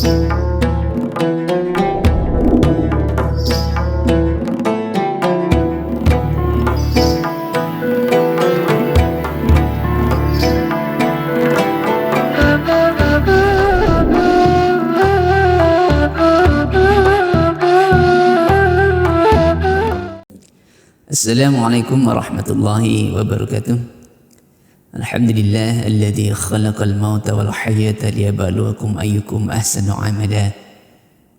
Assalamualaikum warahmatullahi wabarakatuh. Alhamdulillah alladzi khalaqal mauta wal hayata liyabluwakum ayyukum ahsanu amala.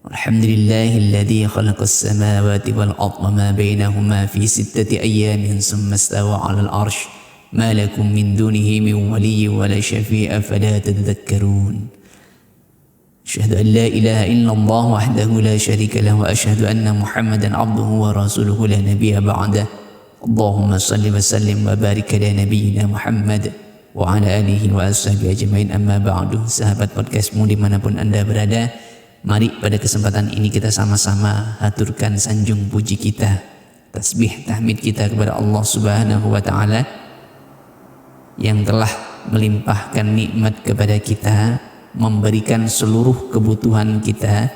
Alhamdulillahi alladzi khalaqas samawati wal arda ma bainahuma fi 6 ayyamin thumma istawa 'alal 'arsy. Ma lakum min dunihi min waliyyin wa la syafi'a fala tadhakkarun. Asyhadu an la ilaha illallah wahdahu la syarika lahu wa asyhadu anna Muhammadan 'abduhu wa rasuluhu la nabiyya ba'dah. Allahumma salli wa sallim wa barik ala nabiyyina Muhammad wa ala alihi wa ashabihi ajmain, amma ba'du. Sahabat podcastmu dimanapun Anda berada, mari pada kesempatan ini kita sama-sama haturkan sanjung puji kita, tasbih tahmid kita kepada Allah Subhanahu wa taala yang telah melimpahkan nikmat kepada kita, memberikan seluruh kebutuhan kita,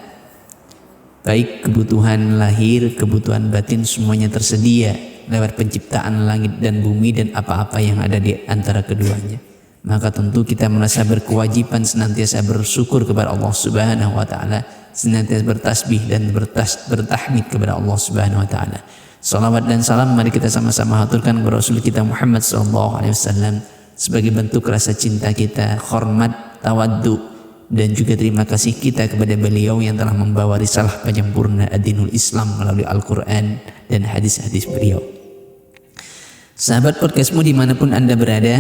baik kebutuhan lahir, kebutuhan batin, semuanya tersedia lewat penciptaan langit dan bumi dan apa-apa yang ada di antara keduanya. Maka tentu kita merasa berkewajiban senantiasa bersyukur kepada Allah Subhanahu wa taala, senantiasa bertasbih dan bertahmid kepada Allah Subhanahu wa taala. Salawat dan salam mari kita sama-sama haturkan kepada Rasul kita Muhammad sallallahu alaihi wasallam sebagai bentuk rasa cinta kita, hormat, tawaddu dan juga terima kasih kita kepada beliau yang telah membawa risalah penyempurna ad-dinul Islam melalui Al-Quran dan hadis-hadis beliau. Sahabat podcastmu dimanapun Anda berada,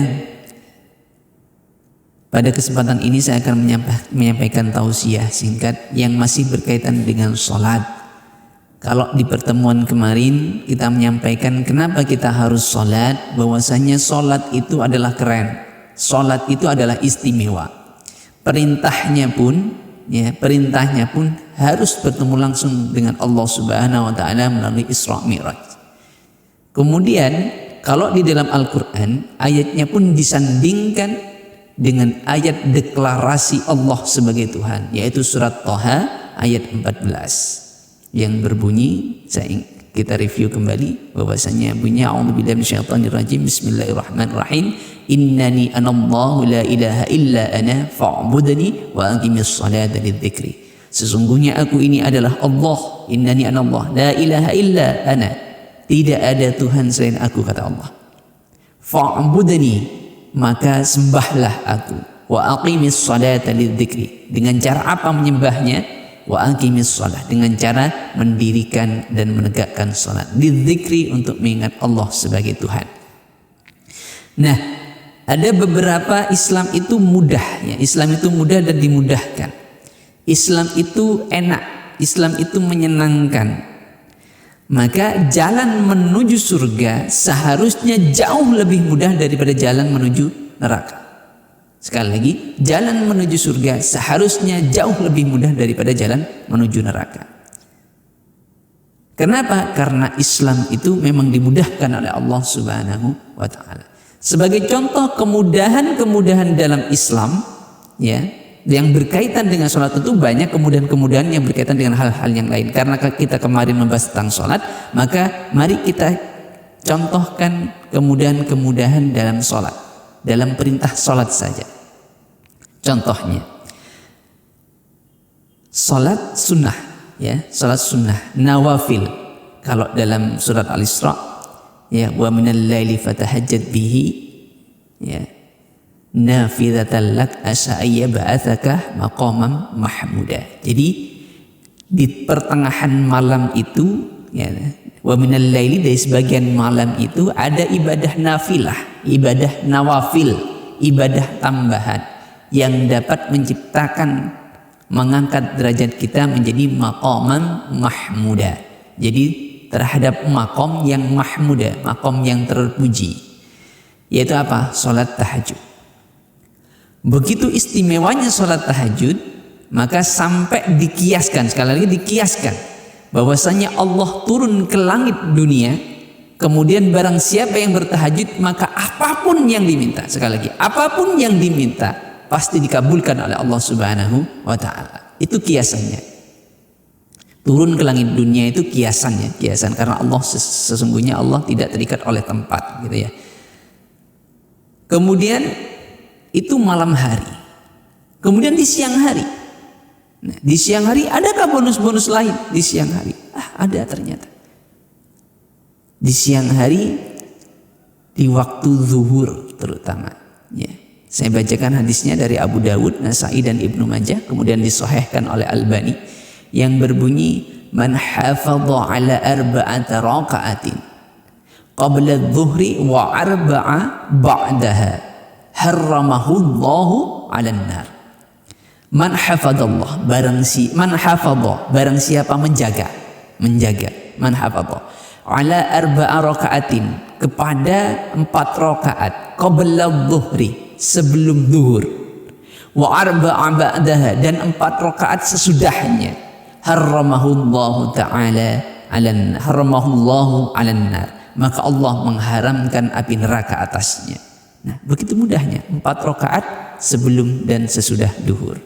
pada kesempatan ini saya akan menyampaikan tausiah singkat yang masih berkaitan dengan sholat. Kalau di pertemuan kemarin kita menyampaikan kenapa kita harus sholat, bahwasanya sholat itu adalah keren, sholat itu adalah istimewa. Perintahnya pun harus bertemu langsung dengan Allah Subhanahu wa taala melalui Isra Mi'raj. Kemudian kalau di dalam Al-Qur'an ayatnya pun disandingkan dengan ayat deklarasi Allah sebagai Tuhan, yaitu surat Thaha ayat 14 yang berbunyi, kita review kembali bahwasanya bunyinya a'udzubillahi minasyaitonir rajim, bismillahirrahmanirrahim, innani anallahu la ilaha illa ana fa'budni wa aqimis salata lidzikri. Sesungguhnya aku ini adalah Allah, innani anallah la ilaha illa ana, tidak ada Tuhan selain aku, kata Allah. Fa'budni, maka sembahlah aku, wa aqimis salata lidzikri, dengan cara apa menyembahnya? Wa aqimis salat, dengan cara mendirikan dan menegakkan salat, lidzikri, untuk mengingat Allah sebagai Tuhan. Nah, ada beberapa Islam itu mudah ya. Islam itu mudah dan dimudahkan. Islam itu enak, Islam itu menyenangkan. Maka jalan menuju surga seharusnya jauh lebih mudah daripada jalan menuju neraka. Sekali lagi, jalan menuju surga seharusnya jauh lebih mudah daripada jalan menuju neraka. Kenapa? Karena Islam itu memang dimudahkan oleh Allah Subhanahu wa taala. Sebagai contoh kemudahan-kemudahan dalam Islam ya, yang berkaitan dengan sholat, tentu banyak kemudahan-kemudahan yang berkaitan dengan hal-hal yang lain. Karena kita kemarin membahas tentang sholat, maka mari kita contohkan kemudahan-kemudahan dalam sholat, dalam perintah sholat saja. Contohnya sholat sunnah ya, sholat sunnah nawafil. Kalau dalam surat Al-Isra ya, wa minal laili fatahajjad bihi ya nafilatan lak asa ayyab'atsaka maqaman mahmuda. Jadi di pertengahan malam itu ya, wa minal laili, dari sebagian malam itu ada ibadah nafilah, ibadah nawafil, ibadah tambahan yang dapat menciptakan, mengangkat derajat kita menjadi maqaman mahmuda. Jadi terhadap makom yang mahmuda, makom yang terpuji, yaitu apa? Salat tahajud. Begitu istimewanya salat tahajud, maka sampai dikiaskan, sekali lagi dikiaskan, bahwasanya Allah turun ke langit dunia, kemudian barang siapa yang bertahajud, maka apapun yang diminta, sekali lagi apapun yang diminta pasti dikabulkan oleh Allah Subhanahu wa taala. Itu kiasannya. Turun ke langit dunia itu kiasannya, kiasan karena Allah sesungguhnya Allah tidak terikat oleh tempat gitu ya. Kemudian itu malam hari. Kemudian di siang hari. Nah, di siang hari adakah bonus-bonus lain di siang hari? Ada ternyata. Di siang hari di waktu zuhur terutama ya. Saya bacakan hadisnya dari Abu Dawud, Nasai dan Ibnu Majah, kemudian disahihkan oleh Albani yang berbunyi man hafadha ala arba'ati raka'atin qabla adh-dhuhri wa arba'a ba'daha harramahu Allahu 'alan nar. Man hafadallah barang siapa menjaga man hafadha ala arba'a raka'atin kepada 4 rakaat qabla adh-dhuhri sebelum zuhur wa arba'a ba'daha dan 4 rakaat sesudahnya harramahullahu ta'ala harramahullahu 'alan nar, maka Allah mengharamkan api neraka atasnya. Nah, begitu mudahnya 4 rakaat sebelum dan sesudah zuhur.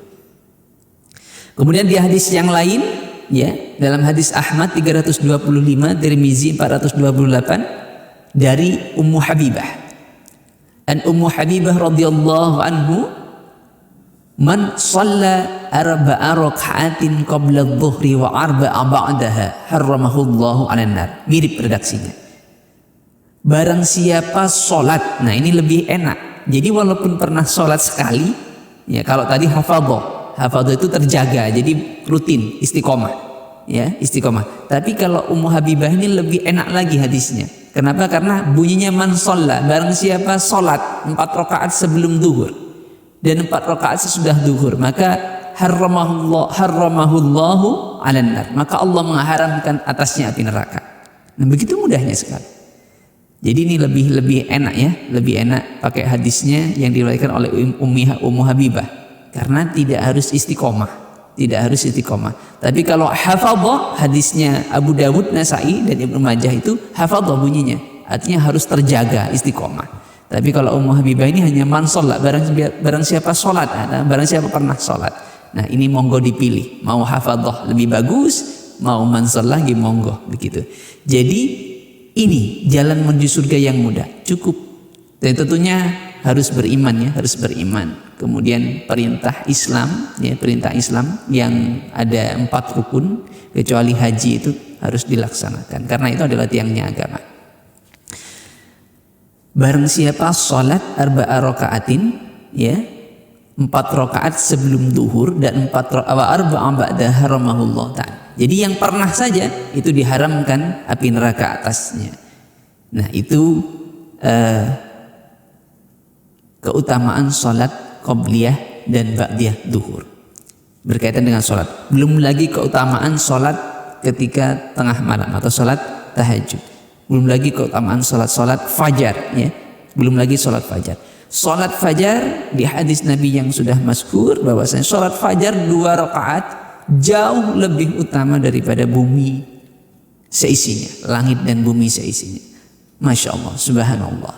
Kemudian di hadis yang lain ya, dalam hadis Ahmad 325, Tirmizi 428 dari Ummu Habibah. An Ummu Habibah radhiyallahu anhu man shalla arba'a raka'atin qabla adh-dhuhri wa arba'a ba'daha harramahu Allahu 'alan nar. Mirip redaksinya. Barang siapa sholat, nah ini lebih enak. Jadi walaupun pernah sholat sekali, ya kalau tadi hafadhah itu terjaga, jadi rutin, istiqomah, ya istiqomah. Tapi kalau Ummu Habibah ini lebih enak lagi hadisnya. Kenapa? Karena bunyinya man sholla, barang siapa sholat 4 rakaat sebelum zuhur dan 4 rakaat sesudah zuhur, maka harramahullahu 'alan nar, maka Allah mengharamkan atasnya api neraka. Nah, begitu mudahnya sekali. Jadi ini lebih enak ya, lebih enak pakai hadisnya yang diriwayatkan oleh Ummu Habibah karena tidak harus istiqomah, Tapi kalau hafadhah hadisnya Abu Dawud, Nasai dan Ibnu Majah itu hafadhah bunyinya, artinya harus terjaga istiqomah. Tapi kalau Ummu Habibah ini hanya man sholat, barang siapa sholat, barang siapa pernah sholat. Nah ini monggo dipilih, mau hafadhah lebih bagus, mau man sholat lagi monggo begitu. Jadi ini jalan menuju surga yang mudah, cukup. Dan tentunya harus beriman ya, harus beriman. Kemudian perintah Islam ya, perintah Islam yang ada 4 rukun kecuali haji itu harus dilaksanakan karena itu adalah tiangnya agama. Barang siapa sholat arba'a raka'atin ya, 4 rakaat sebelum zuhur dan 4 arba'a ba'da haramahullah ta'ala. Jadi yang pernah saja itu diharamkan api neraka atasnya. Nah itu keutamaan sholat qobliyah dan ba'diyah zuhur berkaitan dengan sholat. Belum lagi keutamaan sholat ketika tengah malam atau sholat tahajud. Belum lagi keutamaan sholat fajar ya. Belum lagi sholat fajar. Sholat fajar di hadis Nabi yang sudah masyhur bahwasanya sholat fajar 2 rakaat jauh lebih utama daripada bumi seisinya, langit dan bumi seisinya. Masya Allah, subhanallah,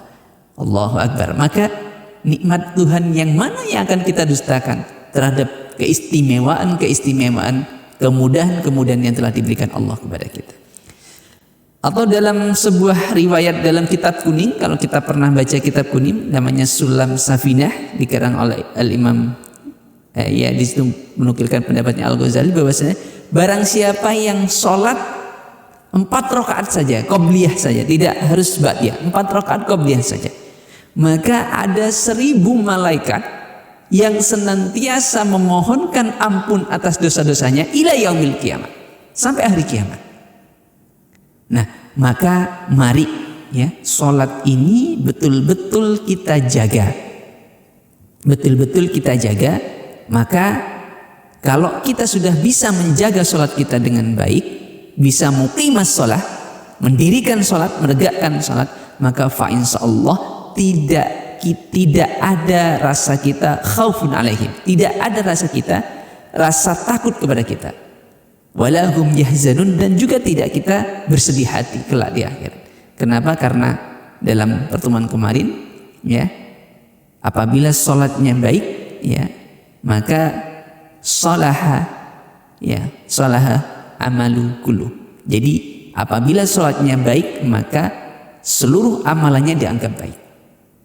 Allahu Akbar. Maka nikmat Tuhan yang mana yang akan kita dustakan terhadap keistimewaan kemudahan yang telah diberikan Allah kepada kita. Atau dalam sebuah riwayat dalam kitab kuning, kalau kita pernah baca kitab kuning namanya Sulam Safinah dikarang oleh Al-Imam ya di situ menukilkan pendapatnya Al-Ghazali bahwasanya barang siapa yang sholat 4 rakaat saja qobliyah saja, tidak harus ba'diyah, 4 rakaat qobliyah saja, maka ada 1000 malaikat yang senantiasa memohonkan ampun atas dosa-dosanya ila yaumil kiamat, sampai hari kiamat. Nah, maka mari ya, sholat ini betul-betul kita jaga. Betul-betul kita jaga. Maka kalau kita sudah bisa menjaga sholat kita dengan baik, bisa muqimas sholat, mendirikan sholat, menegakkan sholat, maka fa insyaallah tidak ada rasa kita khaufun alaihim, tidak ada rasa kita rasa takut kepada kita, walahum yahzanun, dan juga tidak kita bersedih hati kelak di akhir. Kenapa? Karena dalam pertemuan kemarin ya, apabila sholatnya baik ya, maka sholaha ya salaha amalu kullu. Jadi apabila sholatnya baik maka seluruh amalannya dianggap baik.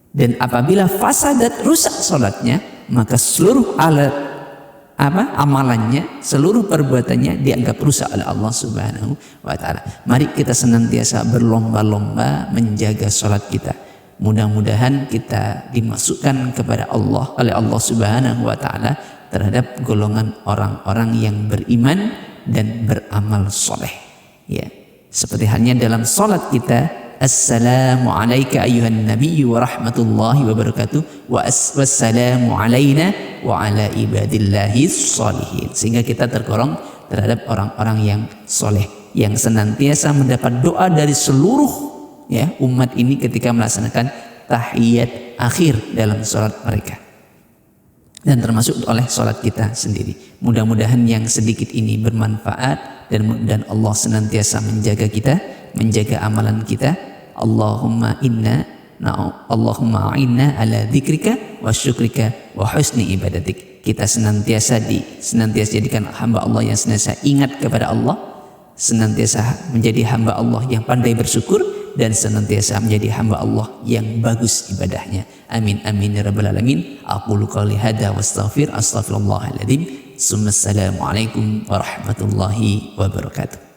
Dan apabila fasadat, rusak sholatnya, maka seluruh amalannya, seluruh perbuatannya dianggap rusak oleh Allah Subhanahu wa ta'ala. Mari kita senantiasa berlomba-lomba menjaga sholat kita. Mudah-mudahan kita dimasukkan kepada Allah oleh Allah Subhanahu wa ta'ala terhadap golongan orang-orang yang beriman dan beramal soleh. Ya, seperti halnya dalam sholat kita, Assalamu alayka ayyuhan nabiyyu wa rahmatullahi wa barakatuh wassalamu alayna wa ala ibadillahi sholihin. Sehingga kita tergolong terhadap orang-orang yang soleh, yang senantiasa mendapat doa dari seluruh umat ini ketika melaksanakan tahiyat akhir dalam sholat mereka, dan termasuk oleh sholat kita sendiri. Mudah-mudahan yang sedikit ini bermanfaat, dan Allah senantiasa menjaga kita, menjaga amalan kita. Allahumma inna ala dzikrika wa syukrika wa husni ibadatik. Kita senantiasa jadikan hamba Allah yang senantiasa ingat kepada Allah, senantiasa menjadi hamba Allah yang pandai bersyukur, dan senantiasa menjadi hamba Allah yang bagus ibadahnya. Amin amin ya rabbal alamin. Aqulu qouli hadza wa astaghfirullahal adzim. Assalamualaikum warahmatullahi wabarakatuh.